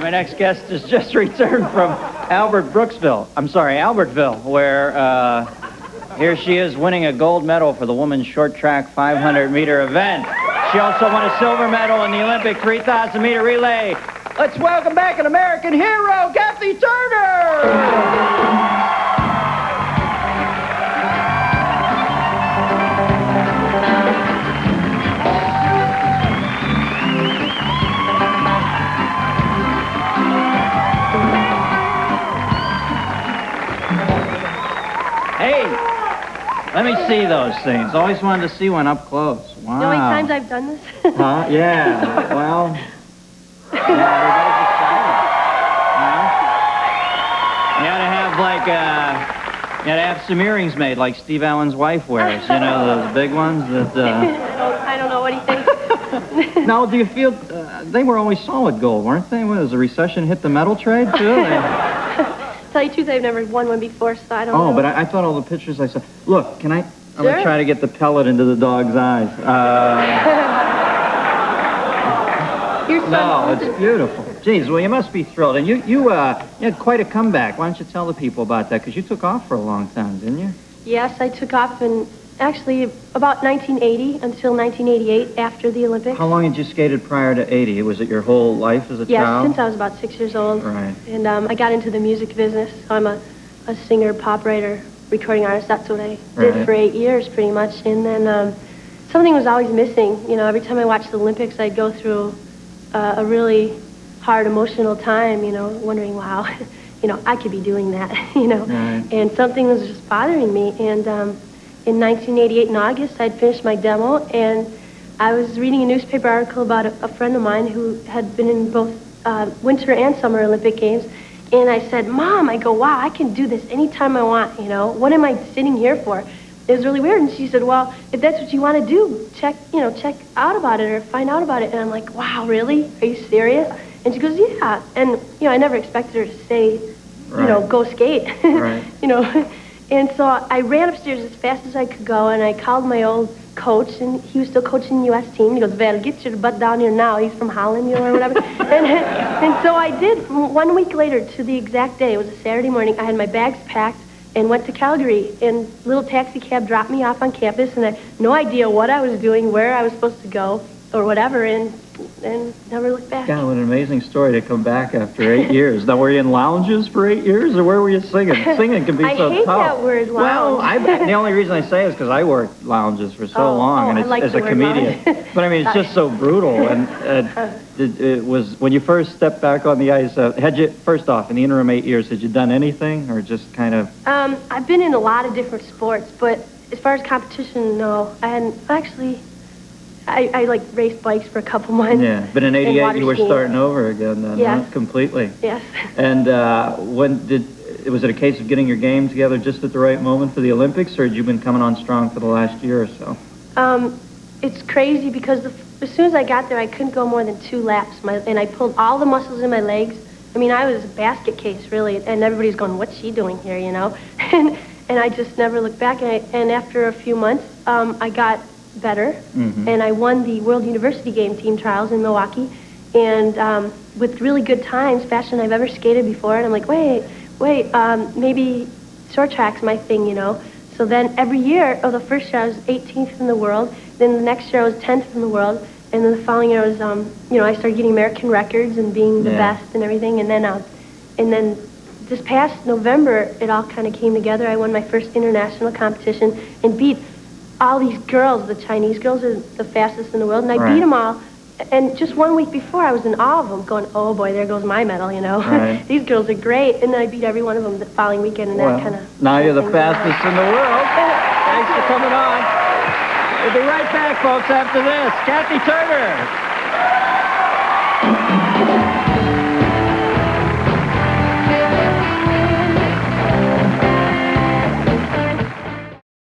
My next guest has just returned from Albertville, where here she is winning a gold medal for the women's short track 500-meter event. She also won a silver medal in the Olympic 3,000-meter relay. Let's welcome back an American hero, Cathy Turner! Hey, let me see those things. Always wanted to see one up close. Wow. You know how many times I've done this? Huh? Yeah. Well, everybody's excited. You gotta have you gotta have some earrings made like Steve Allen's wife wears. You know, those big ones that. I don't know what he thinks. Now, do you feel they were always solid gold, weren't they? As the recession hit the metal trade too? Tell you the truth, I've never won one before, so I don't know. Oh, but I thought all the pictures I saw. Look, can I? I'm Sure. gonna try to get the pellet into the dog's eyes. Your son No, it's beautiful. Geez, well, you must be thrilled. And you had quite a comeback. Why don't you tell the people about that? Because you took off for a long time, didn't you? Yes, I took off in, actually, about 1980 until 1988 after the Olympics. How long had you skated prior to 80? Was it your whole life as a Yes, child? since I was about 6 years old. Right. And I got into the music business. So I'm a singer, pop writer, recording artist. That's what I did for 8 years, pretty much. And then something was always missing. You know, every time I watched the Olympics, I'd go through a really hard emotional time, you know, wondering, wow, you know, I could be doing that, you know. Right. And something was just bothering me. And in 1988, in August, I'd finished my demo, and I was reading a newspaper article about a friend of mine who had been in both Winter and Summer Olympic Games. And I said, Mom, I go, wow, I can do this anytime I want, you know. What am I sitting here for? It was really weird. And she said, well, if that's what you want to do, check out about it or find out about it. And I'm like, wow, really? Are you serious? And she goes, yeah. And, you know, I never expected her to say, you know, go skate. Right. You know. And so I ran upstairs as fast as I could go, and I called my old coach, and he was still coaching the U.S. team. He goes, Val, get your butt down here now. He's from Holland, you know, or whatever. and so I did. 1 week later, to the exact day, it was a Saturday morning, I had my bags packed and went to Calgary, and a little taxi cab dropped me off on campus, and I had no idea what I was doing, where I was supposed to go, or whatever, and never looked back. God, what an amazing story to come back after 8 years. Now, were you in lounges for 8 years, or where were you singing? Singing can be so tough. I hate that word, lounge. Well, the only reason I say is because I worked lounges for so long, and I like as the a word comedian. lounge. But I mean, it's just so brutal. And it was when you first stepped back on the ice. First off, in the interim 8 years, had you done anything, or just kind of? I've been in a lot of different sports, but as far as competition, no, I hadn't actually. I like raced bikes for a couple months. Yeah, but in '88 you were skiing. starting over again then, Yes. huh? Completely. Yes. And was it a case of getting your game together just at the right moment for the Olympics, or had you been coming on strong for the last year or so? It's crazy because as soon as I got there, I couldn't go more than 2 laps, and I pulled all the muscles in my legs. I mean, I was a basket case, really, and everybody's going, what's she doing here, you know? and I just never looked back, and after a few months, I got better, and I won the World University Game Team Trials in Milwaukee, and with really good times, faster than I've ever skated before, and I'm like, wait, maybe short track's my thing, you know? So then every year, the first year I was 18th in the world, then the next year I was 10th in the world, and then the following year I was, you know, I started getting American records and being the best and everything, and then this past November, it all kind of came together. I won my first international competition and beat all these girls. The Chinese girls are the fastest in the world, and I beat them all. And just 1 week before, I was in awe of them, going, oh boy, there goes my medal, you know. Right. These girls are great. And then I beat every one of them the following weekend, and that kind of... Now you're the fastest in the world. Thanks for coming on. We'll be right back, folks, after this. Cathy Turner.